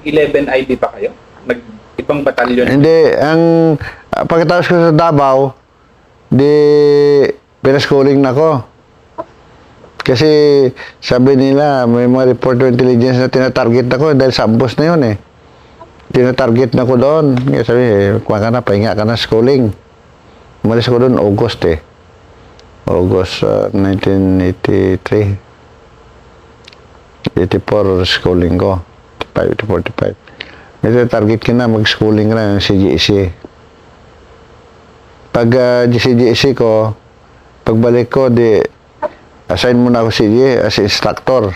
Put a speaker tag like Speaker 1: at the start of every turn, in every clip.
Speaker 1: 11 IB pa kayo? Ibang batalyon?
Speaker 2: Hindi, pagkatapos ko sa Davao, di pinaschooling na ako. Kasi sabi nila, may mga report of intelligence na tinatarget ako dahil sa ambos na yun eh. Tinatarget na ko doon. Kaya sabi, kuha ka na, pahinga ka na, schooling. Umalis ko doon, August eh. August 1983. 84 schooling ko. 85 to 45. Ito target ka na, mag-schooling na yung CGEC. Pag CGEC ko, pagbalik ko, di assign muna ako CGE as instructor.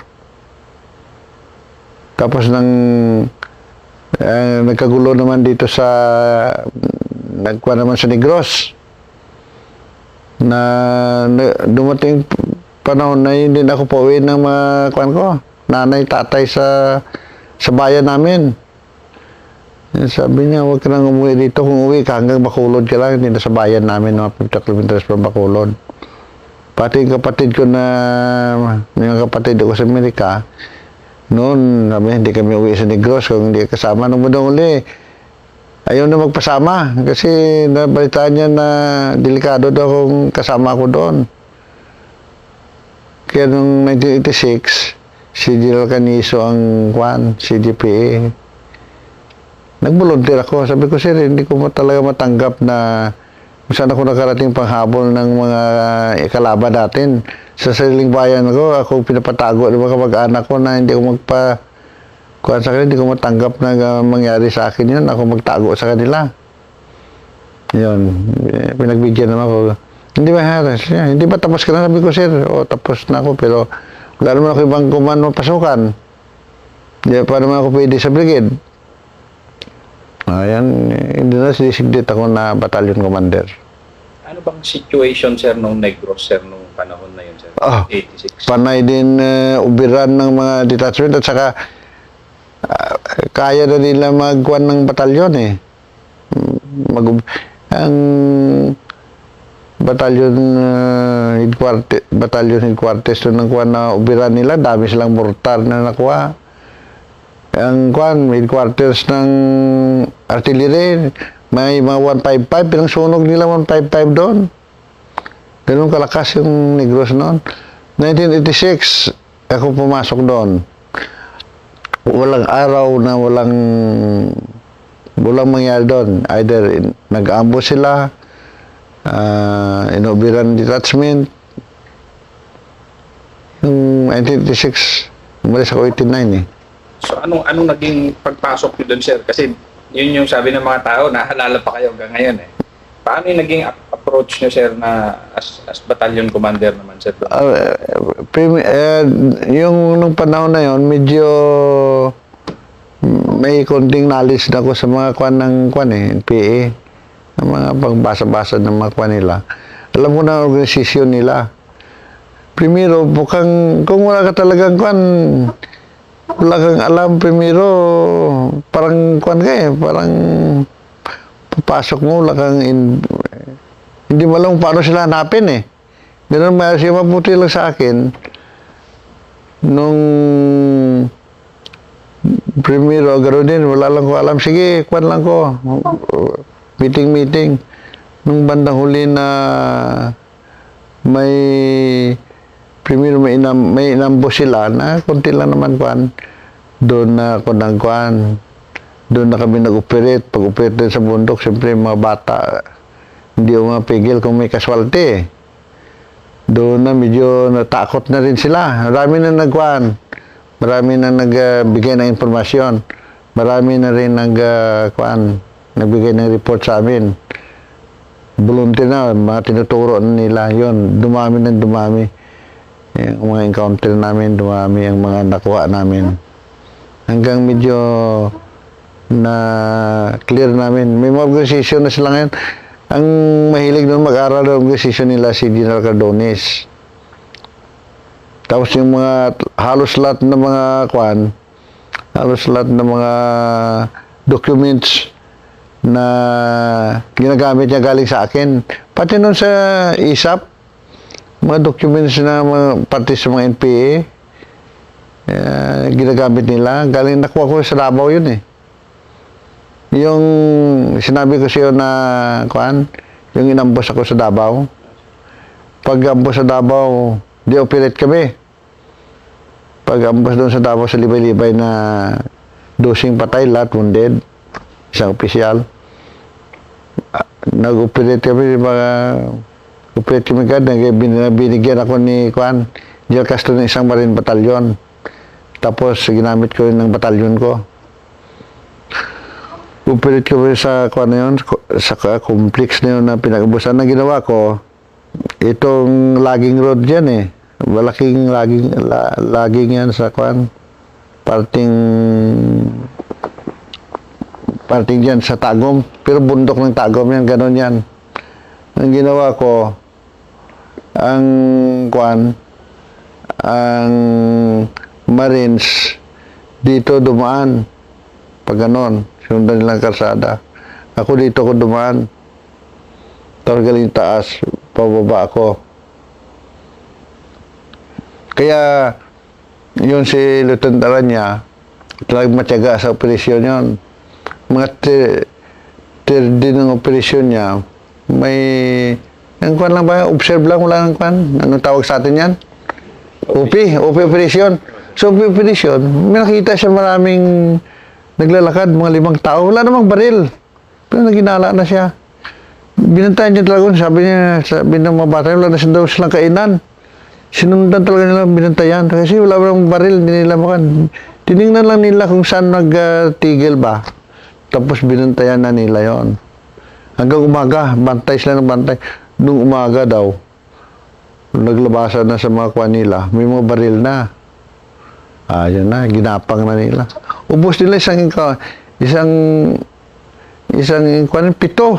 Speaker 2: Tapos nagkagulo naman dito sa nagkuha naman sa Negros na dumating panahon na hindi na ako pauwi ng mga kuwan ko, nanay, tatay sa bayan namin. Sabi niya, huwag ka nang umuwi dito. Kung uwi ka, hanggang Bacolod ka lang, hindi na sa bayan namin, mga 50 kilometers from Bacolod. Pati yung kapatid ko yung kapatid ko sa Amerika, noon, sabi, hindi kami uwi sa Negros kung hindi kasama. Nung muna uli, ayaw na magpasama kasi nabalitaan niya na delikado daw kung kasama ko doon. Kaya noong 1986, si General Canizo ang CGPA. Nag-volunteer ako. Sabi ko, sir, hindi ko talaga matanggap na kung saan ako nakarating panghabol ng mga kalaban natin. Sa sariling bayan ako pinapatago ng mga kamag-anak ko na hindi ko kuhaan sa kanila, hindi ko matanggap na mangyari sa akin yun. Ako magtago sa kanila. Yun. Pinagbigyan naman ako. Hindi ba, Harris? Hindi ba tapos ka na? Sabi ko, sir, tapos na ako. Pero wala naman ako ibang kuman mapasukan. Hindi pa naman ako pwede sa brigade. Ayan, hindi na sinisignate ako na battalion commander.
Speaker 1: Ano bang situation, sir, nung Negros, sir, nung panahon na yun, sir? 86.
Speaker 2: Panay din ubiran ng mga detachment at saka kaya na nila magkuhan ng batalyon eh. Ang batalyon headquarters doon ng kuhan na ubiran nila, dami silang mortar na nakuha. Ang kuhan, headquarters ng artillery, may mga 155, pinangsunog nila 155 doon. Ganun kalakas yung Negros noon. 1986, ako pumasok doon. Walang araw na walang mangyari doon. Either nag-ambush sila, inubiran detachment. Yung 1986, umalis ako 89 eh.
Speaker 1: So, anong naging pagpasok nyo doon, sir? Kasi yun yung sabi ng mga tao, nahalala pa kayo hanggang ngayon eh. Paano yung naging approach nyo, sir, na as battalion commander naman, sir?
Speaker 2: Yung nung panahon na yun, medyo may konting knowledge na ako sa mga NPA, ng mga pagbasa-basa ng mga nila. Alam ko na ang organisasyon nila. Primero, mukhang, kung wala ka talagang wala kang alam, primero, parang parang papasok mo, wala kang hindi mo alam paano sila hanapin eh. Ganun, siya mabuti lang sa akin, nung primero, gano'n din, wala lang ko alam, sige, lang ko, meeting, nung bandang huli na primero may inambo sila na konti lang naman doon na doon na kami nag-operate. Pag-operate din sa bundok, siyempre mga bata hindi ko mapigil kung may kaswalte. Doon na medyo natakot na rin sila. Marami na nagbigay ng impormasyon, marami na rin nagbigay ng report sa amin. Volunteer na, mga tinuturo na nila yun, dumami. Yung mga encounter namin, dumami ang mga nakuha namin. Hanggang medyo na clear namin. May mga organisasyon na sila ngayon. Ang mahilig doon mag-aral ng organisasyon nila si General Cardones. Tapos yung mga halos lahat ng mga documents na ginagamit niya galing sa akin. Pati nun sa ISAP, mga documents na pati sa mga NPA, Ginagamit nila. Galing nakuha ko sa Davao yun eh. Yung sinabi ko sa'yo na, yung inambos ako sa Davao. Pag ambos sa Davao, di-operate kami. Pag ambos doon sa Davao sa Libay-Libay na dosing patay, lahat wounded. Isang opisyal. Nag-operate kami, operate kami agad. Binigyan ako ni General Castro ng isang Marine Batalyon. Tapos, ginamit ko yun ng batalyon ko. Operate kami sa sa complex na yun na pinag-abusan. Na ginawa ko, itong logging road dyan eh. Malaking logging yan sa parting dyan sa Tagum. Pero bundok ng Tagum yan, ganon yan. Ang ginawa ko, ang Marines dito dumaan. Pag ganon, sundan nilang karsada. Ako dito ko dumaan. Tapos galing taas, pababa ako. Kaya, yun si Lieutenant Aranya, talagang matyaga sa operasyon yun. Mga third din ng operasyon niya, may, ang lang ba, observe lang, wala ng anong tawag sa atin yan? OP operation. So, OP operation, may nakita siya maraming naglalakad, mga 5 tao, wala namang baril. Pero naginala na siya. Binantayan niya talaga, sabi ng mga bata, wala na daw silang kainan. Sinundan talaga nila binantayan. Kasi wala namang baril, hindi nila makan. Tinignan lang nila kung saan nagtigil ba. Tapos binantayan na nila yon. Hanggang umaga, bantay sila ng bantay. Nung umaga daw, naglabasan na sa mga kuha nila, may mga baril na. Yan na, ginapang na nila. Ubus nila pito.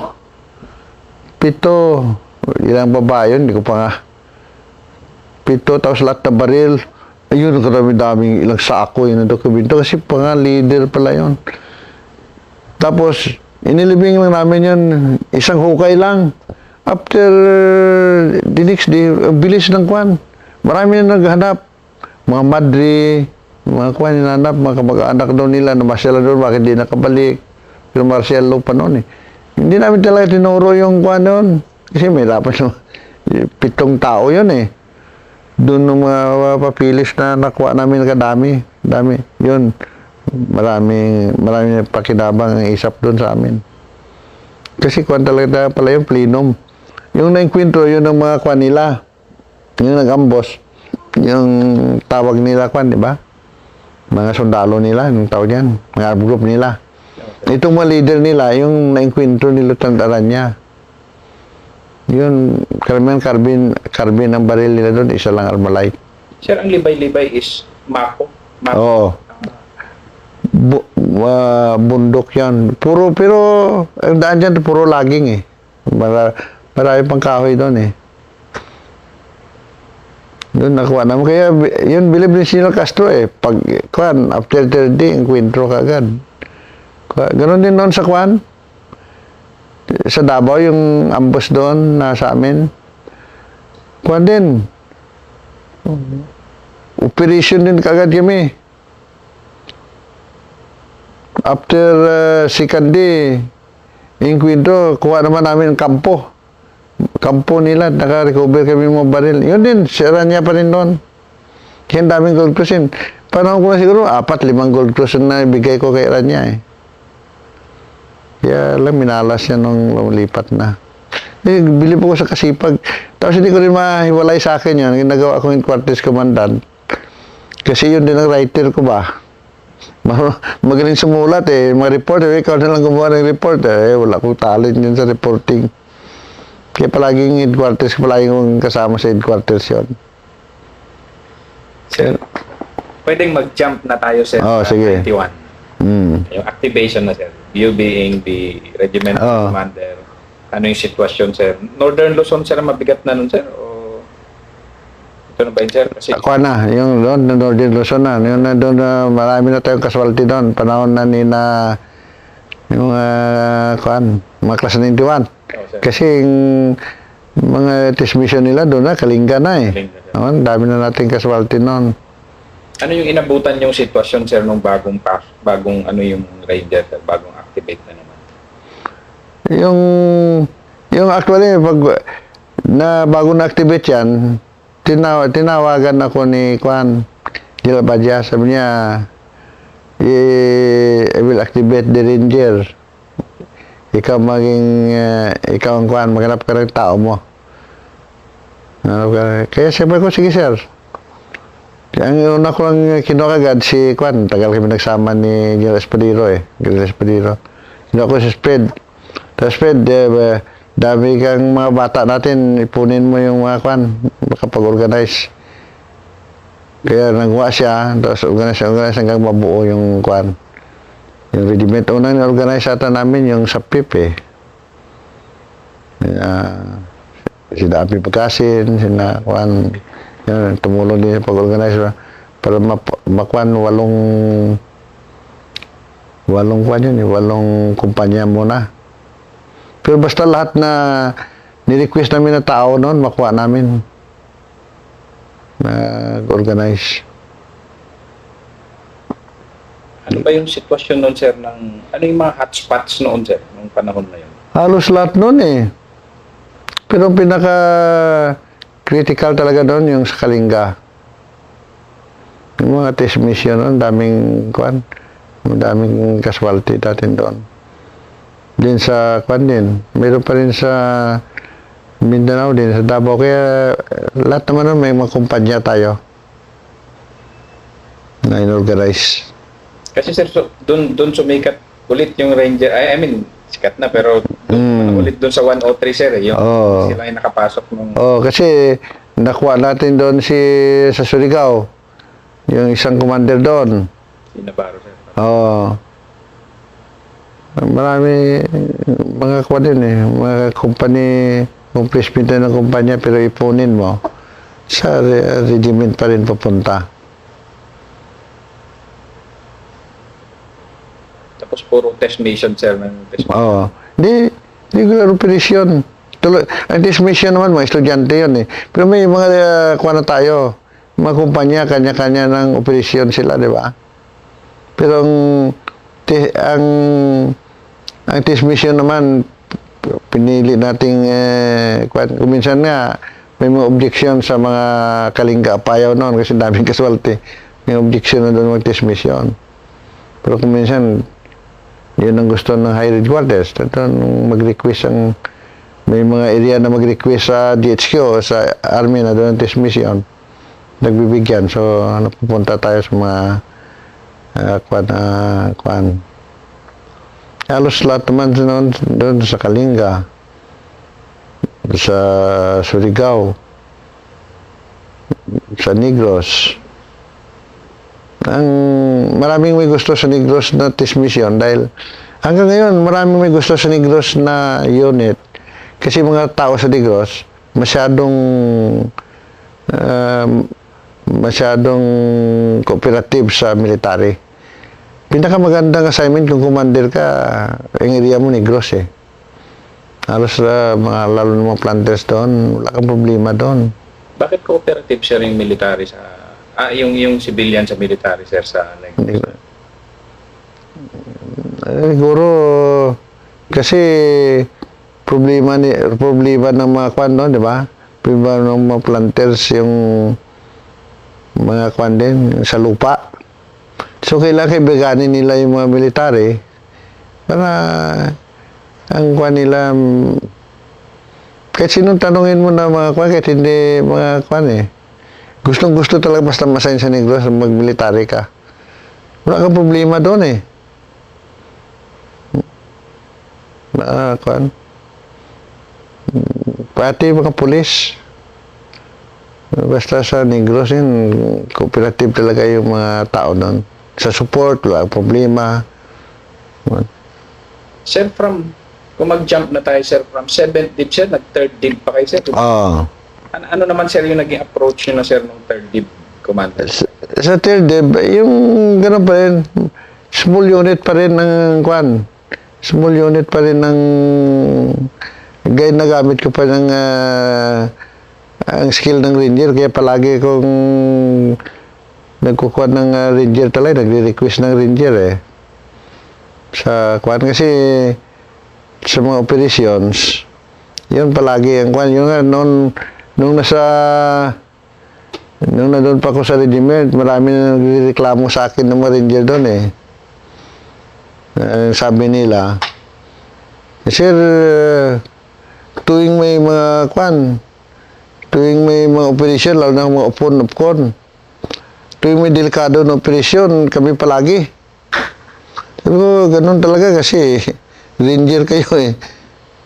Speaker 2: Ilang babae yun, hindi ko pa nga. 7, tapos lahat na baril. Ayun, karami-daming ilang sako yun ang dokumento. Kasi pa nga, leader pala yun. Tapos, inilibing lang namin yun, isang hukay lang. After the next day, bilis ng Marami na naghanap. Mga madre, mga hinanap, mga kamag-anak daw nila, na Marcelo doon, bakit di nakabalik. Pero Marcelo pa noon eh. Hindi namin talaga tinuro yung noon. Kasi may dapat 7 tao yun eh. Doon ng mga papilis na nakuha namin kadami. Dami. Yun. Marami pakinabang ang isap doon sa amin. Kasi talaga pala yung plenum. Yung na-enkwentro, yun ang mga nila. Yung nag-ambos. Yung tawag nila di ba? Mga sundalo nila, yung tawag yan. Mga group nila. Itong mga leader nila, yung na-enkwentro ni Lieutenant Aranya. Yun, karamihan carbine ang baril nila doon, isa lang Armalite.
Speaker 1: Sir, ang libay-libay is Mako?
Speaker 2: Oo. Bundok yan. Pero, ang daan dyan, puro logging eh. Marami pang kahoy doon eh. Doon nakuha naman. Kaya, yun, bilib ni General Castro eh. Pag, after 30, enkwentro ka agad. Ganon din noon sa sa Davao, yung ambos doon na sa amin. Din. Operation din kagad kami. After second day, enkwentro, kuha naman namin ang kampo. Kampo nila, naka-recover kami mga baril. Yun din, sira niya pa rin doon. Kaya daming gold cruisin. Panahon ko na siguro, 4-5 gold cruisin na ibigay ko kay Rania eh. Kaya lang, minalas niya nung lumipat na. Bilib ako sa kasipag. Tapos hindi ko rin mahiwalay sa akin yun. Nagawa akong headquarters commandant. Kasi yun din ang writer ko ba. Magaling sumulat eh. Mga reporter, ikaw na lang gumawa ng report eh. Wala akong talent yun sa reporting. Kaya palaging headquarters, palaging kasama sa headquarters yun.
Speaker 1: Sir, pwedeng mag-jump na tayo, sir,
Speaker 2: sa sige.
Speaker 1: 91. Yung activation na, sir. You being the regimental commander, ano yung sitwasyon, sir? Northern Luzon, sir, mabigat na nun, sir? O ito na ba yun, sir? Kasi
Speaker 2: Ako na, yung doon, Northern Luzon na. Yung na doon, marami na tayong casualty doon. Panahon na yung mga class 91. Kasi yung mga transmission nila doon na, Kalinga na eh.
Speaker 1: Kalinga, sir.
Speaker 2: Dami na nating casualty noon.
Speaker 1: Ano yung inabutan yung sitwasyon, sir, nung bagong ano yung Ranger, sir, bagong activate na naman?
Speaker 2: Yung, yung actually, pag na bago na-activate yan, tinawagan ako ni Kwan, Gila Badya, sabi niya, I will activate the Ranger. Ikaw ikaw ang Kwan, maghanap ka ng tao mo. Kaya sabi ko, sige sir. Ang una ko lang kinuha agad si Kwan, tagal kami nagsama ni Gila Espadero Gila Espadero. Kinuha ko si Sped. Tapos Sped, dami kang mga bata natin, ipunin mo yung mga Kwan, makapag-organize. Kaya nagawa siya, tapos organize hanggang mabuo yung Kwan. Yung regiment, unang organize ata namin yung sa PIP si Dapi Pagkasin, sina Kwan, yan, tumulong din pag-organize para makwan walong Kwan yun, walong kumpanya muna. Pero basta lahat na ni-request namin na tao noon, makuha namin na-organize.
Speaker 1: Ano ba yung sitwasyon noon, sir, ano yung mga hotspots noon, sir, nung panahon na yun?
Speaker 2: Halos lahat noon Pero pinaka-critical talaga doon yung sa Kalinga. Yung mga test mission noon, daming casualty natin doon. Din sa Kwan din, mayroon pa rin sa Mindanao din, sa Davao. Kaya lahat naman nun may mga kumpanya tayo na inorganize.
Speaker 1: Kasi sir, doon sumikat ulit yung Ranger, I mean, sikat na, pero ulit doon sa 103, sir, yung sila ay nakapasok nung...
Speaker 2: kasi nakuha natin doon sa Surigao, yung isang commander doon.
Speaker 1: Si Navarro, sir.
Speaker 2: Marami mga kuha din mga company, kung placement ng kumpanya, pero ipunin mo, sa regiment pa rin papunta.
Speaker 1: Tapos puro test mission, sir, ng test mission.
Speaker 2: Di regular operation. Ang test mission naman, mga estudyante yun Pero may mga kuha na tayo, mga kumpanya, kanya-kanya ng operasyon sila, di ba? Pero ang test mission naman, pinili nating kung minsan nga, may mga objection sa mga Kalinga Apayaw noon kasi daming casualty. May objection na doon mag-test mission. Pero kung minsan, yun ang gusto ng high headquarters. Mag-request may mga area na mag-request sa DHQ o sa Army na doon test mission. Nagbibigyan. So, napupunta tayo sa mga kwan. Halos lahat naman doon sa Kalinga, sa Surigao, sa Negros. Maraming may gusto sa Negros na test mission dahil hanggang ngayon maraming may gusto sa Negros na unit kasi mga tao sa Negros masyadong cooperative sa military. Pinakamagandang assignment kung commander ka, ang area mo Negros Halos lalo ng mga planters doon, wala kang problema doon.
Speaker 1: Bakit cooperative, sir, yung military sa yung civilian sa military, sir, sa Negros?
Speaker 2: Siguro kasi problema ng mga kwan doon, di ba? Problema ng mga planters yung mga kwan din sa lupa. So kailangan kaibiganin nila yung mga military para ang kwan nila kahit sinong tanungin mo na mga kwan, kahit hindi mga kwan gustong-gusto talaga basta masign sa Negros mag-military ka. Wala kang problema doon Kwan. Pati mga pulis. Basta sa Negros cooperative talaga yung mga tao doon. Sa support, wala problema.
Speaker 1: Sir, kung mag-jump na tayo, sir, from 7th Div, sir, nag-3rd Div pa kayo, sir? Ano naman, sir, yung naging approach nyo na, sir, ng 3rd Div commander?
Speaker 2: Sa 3rd Div, yung gano'n pa rin, small unit pa rin ng kwan. Small unit pa rin ng gaya na gamit ko pa ng ang skill ng Ranger, kaya palagi kong nagkukuha ng ranger talaga, nagre-request ng ranger eh. Sa kwan kasi sa mga operations, yun palagi ang kwan. Yung nga, nung nandun pa ako sa regiment, marami na nagreklamo sa akin ng mga ranger doon eh. Sabi nila, Sir, tuwing may mga operasyon, lalo na mga upon, tuwing may delikado na operasyon, kami palagi. Sabi ko, ganun talaga kasi ranger kayo eh.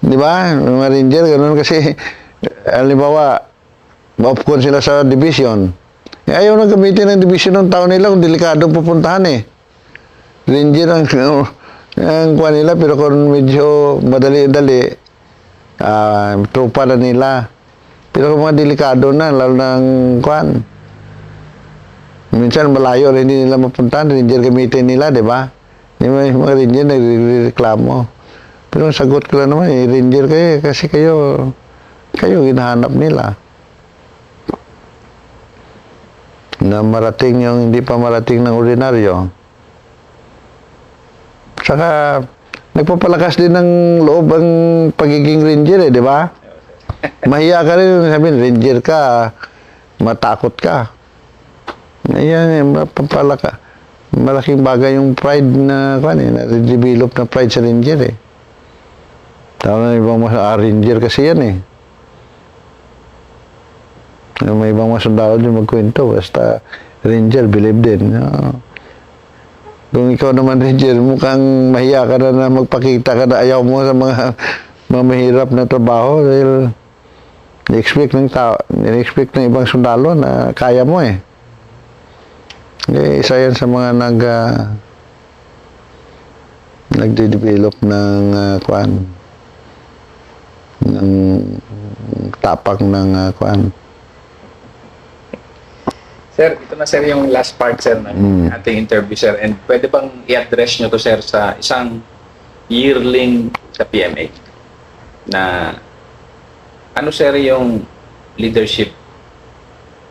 Speaker 2: Di ba? Mga ranger, ganun kasi, halimbawa, ma-upcon sila sa division. Ayaw na gamitin ng division ng tao nila kung delikado pupuntahan eh. Ranger ang kuha nila, pero kung medyo madali-dali, tropa na nila. Pero kung mga delikado na, lalo ng kuhan, minsan malayo, hindi nila mapuntahan, ranger gamitin nila, di ba? Yung mga ranger nagreklamo. Pero ang sagot ko lang naman, ranger kayo, kasi kayo hinahanap nila. Na marating yung hindi pa marating ng ordinaryo. Saka, nagpapalakas din ng loob ang pagiging ranger eh, di ba? Mahiya ka rin, sabihin, ranger ka, matakot ka. Ayan, malaking bagay yung pride na, na-develop na pride sa ranger eh. Tama na ibang ranger kasi yan eh. May ibang mga sundalo din magkwento, basta ranger, believe din. Kung ikaw naman ranger, mukhang mahiya ka na magpakita ka na ayaw mo sa mga mahirap na trabaho dahil ni-expect ng ibang sundalo na kaya mo eh. Isa yan sa mga nagde-develop ng ng tapak ng
Speaker 1: Sir, ito na sir yung last part sir ng ating interview sir, and pwede bang i-address nyo to sir sa isang yearling sa PMA na ano sir yung leadership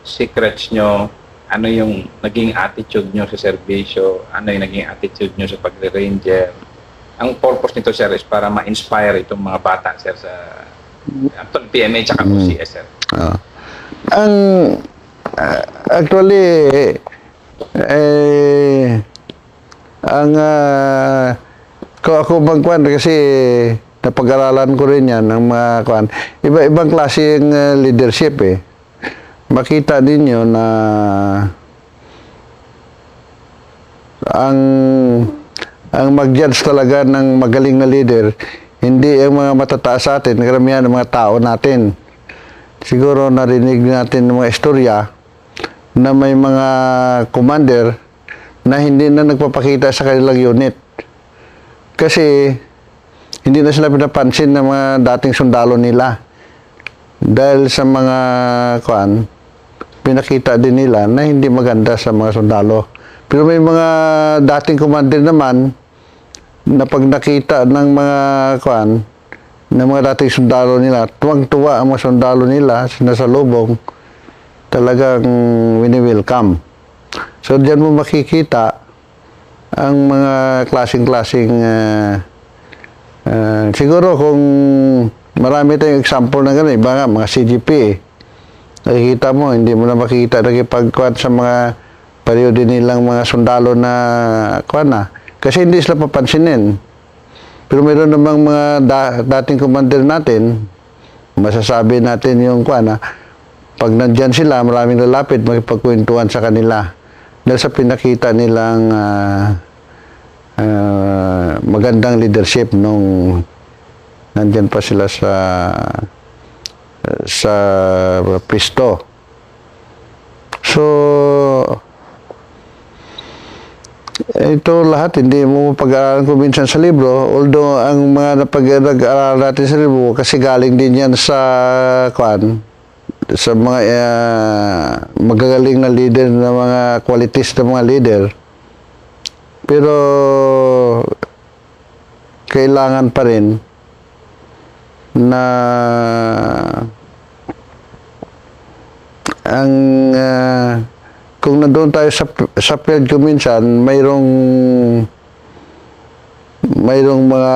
Speaker 1: secrets nyo, ano yung naging attitude nyo sa serbisyo, ano yung naging attitude nyo sa pagre-ranger. Ang purpose nito sir is para ma-inspire itong mga bata sir sa actual PMA tsaka OCS sir.
Speaker 2: Actually, kung ako magkuhan, kasi napag-aralan ko rin yan ng mga kuhan, iba-ibang klaseng leadership eh. Makita ninyo na ang mag-judge talaga ng magaling na leader, hindi ang mga matataas sa atin, karamihan ng mga tao natin. Siguro narinig natin ng mga istorya na may mga commander na hindi na nagpapakita sa kanilang unit. Kasi hindi na sila pinapansin ng mga dating sundalo nila. Dahil sa mga pinakita din nila na hindi maganda sa mga sundalo. Pero may mga dating commander naman na pag nakita ng mga ng mga dating sundalo nila, tuwang-tuwa ang mga sundalo nila nasa lubong, talagang wini-welcome. So, diyan mo makikita ang mga klaseng-klaseng siguro kung marami tayong example na gano'n, iba nga, mga CGP nakikita mo, hindi mo na makikita nakipagkuhan sa mga periode nilang mga sundalo na kasi hindi sila papansinin. Pero meron namang mga dating commander natin, masasabi natin yung pag nandyan sila, maraming lalapit, makipagkwentuhan sa kanila. Dahil sa pinakita nilang magandang leadership nung nandyan pa sila sa pisto. So, ito lahat, hindi mo pag-aaralan ko minsan sa libro, although ang mga napag-aaral natin sa libro, kasi galing din yan sa mga magagaling na leader, na mga qualities ng mga leader. Pero kailangan pa rin na kung nandoon tayo sa field ko minsan, mayroong mga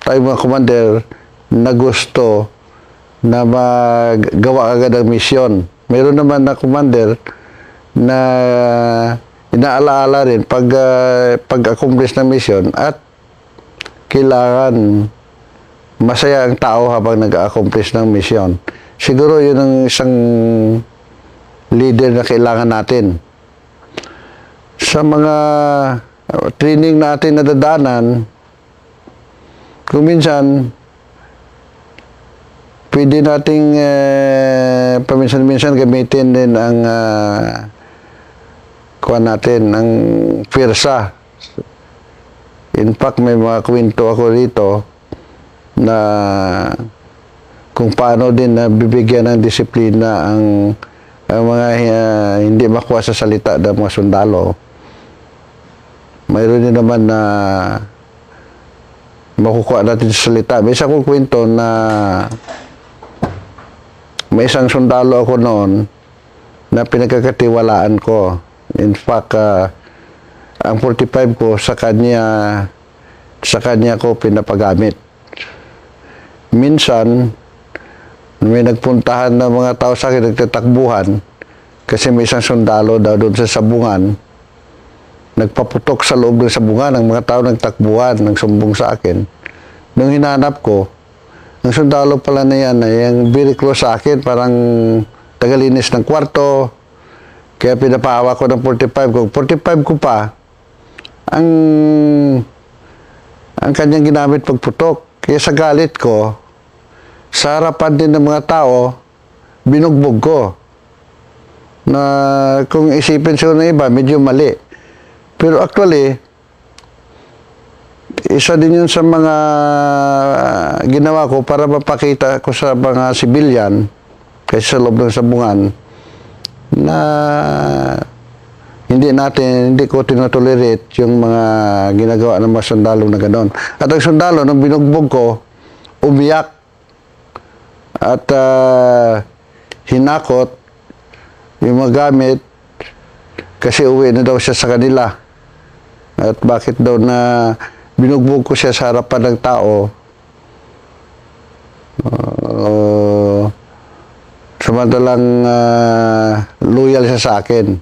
Speaker 2: tayo mga commander na gusto na magawa agad ang misyon. Mayroon naman na commander na inaalaala rin pag-accomplish ng mission at kailangan masaya ang tao habang nag-accomplish ng mission. Siguro yun ang isang leader na kailangan natin. Sa mga training natin nadadaanan, kung minsan pwede nating paminsan-minsan gamitin din ang kuha natin, ang pwersa. In fact, may mga kwento ako rito na kung paano din bibigyan ng disiplina ang mga hindi makuha sa salita ng mga sundalo. Mayroon din naman na makukuha natin sa salita. May isang kwento na may isang sundalo ako noon na pinagkakatiwalaan ko. In fact, ang 45 ko sa kanya ko pinapagamit. Minsan, may nagpuntahan na mga tao sa akin, nagtatakbuhan, kasi may isang sundalo daw doon sa sabungan, nagpaputok sa loob ng sabungan, ang mga tao nagtakbuhan, nagsumbong sa akin. Nung hinanap ko, ang sundalo pala na yan, yung very close sa akin, parang tagalinis ng kwarto, kaya pinapahawa ko ng 45 ko. 45 ko pa, ang kanyang ginamit pagputok. Kaya sa galit ko, sa harapan din ng mga tao, binugbog ko. Na kung isipin siya ng iba, medyo mali. Pero actually, isa din yun sa mga ginawa ko para mapakita ko sa mga sibilyan, kasi sa loob ng sabungan, na hindi ko tinotolerate yung mga ginagawa ng mga sundalo na gano'n. At ang sundalo, nung binugbog ko, umiyak at hinakot yung mga gamit kasi uwi na daw siya sa kanila. At bakit daw na binugbog ko siya sa harapan ng tao, samantalang loyal siya sa akin.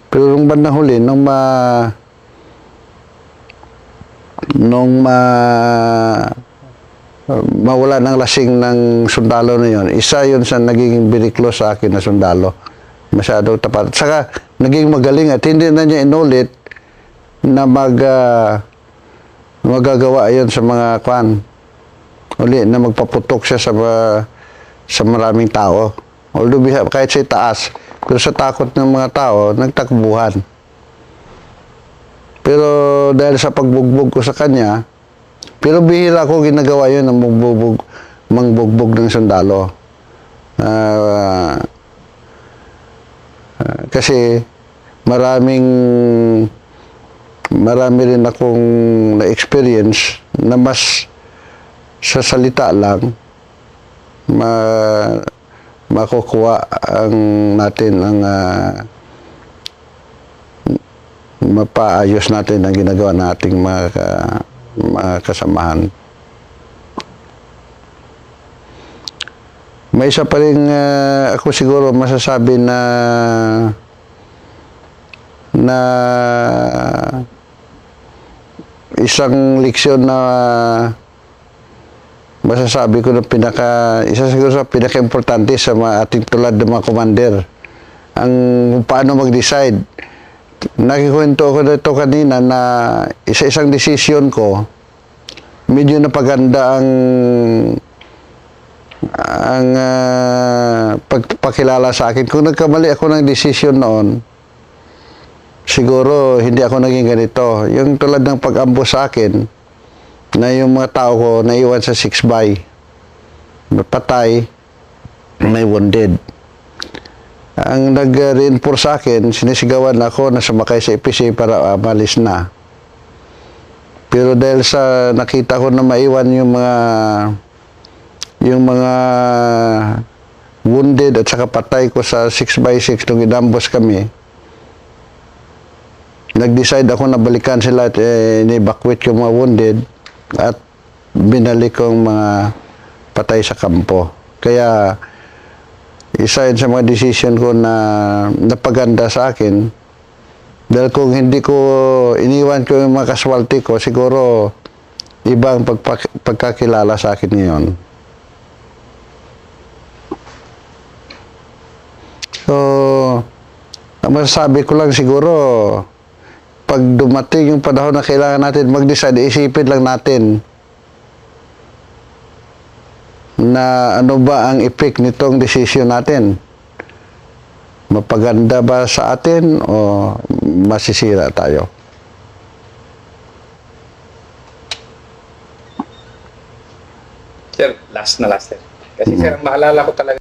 Speaker 2: Pero nung bandang huli, nung mawala ng lasing ng sundalo na yon, isa yun sa naging very close sa akin na sundalo. Masyadong tapat. Saka naging magaling at hindi na niya inulit na magagawa yon sa mga kwan. Uli na magpaputok siya sa maraming tao. Although kahit sa taas, pero sa takot ng mga tao, nagtakbuhan. Pero dahil sa pagbugbog ko sa kanya, pero bihira ko ginagawa yun ng mangbugbog ng sundalo. Kasi marami rin akong na-experience na mas sa salita lang makukuha natin ang mapaayos natin ang ginagawa nating mga kasamahan. May isa pa rin ako siguro masasabi na isang leksyon na masasabi ko na isa siguro sa pinaka-importante sa mga ating tulad ng mga commander, ang paano mag-decide. Nakikwento ko dito kanina na isa-isang decision ko, medyo napaganda ang pagpakilala sa akin. Kung nagkamali ako ng decision noon, siguro hindi ako naging ganito. Yung tulad ng pag-ambush sa akin, na yung mga tao ko naiwan sa 6-by, patay, may wounded. Ang nag-reinforce sa akin, sinisigawan ako na sumakay sa EPC para malis na. Pero dahil sa nakita ko na maiwan yung mga wounded at saka patay ko sa 6x6 nung inambos kami, nag-decide ako na balikan sila at in-evacuate yung mga wounded at binalik kong mga patay sa kampo. Kaya isa yun sa mga decision ko na napaganda sa akin. Dahil kung hindi ko iniwan ko yung mga casualty ko, siguro ibang pagkakilala sa akin ngayon. So, ang masasabi ko lang siguro, pag dumating yung panahon na kailangan natin mag-decide, isipin lang natin na ano ba ang effect nitong decision natin. Mapaganda ba sa atin o masisira tayo?
Speaker 1: Sir, last, sir. Kasi sir, maalala ko talaga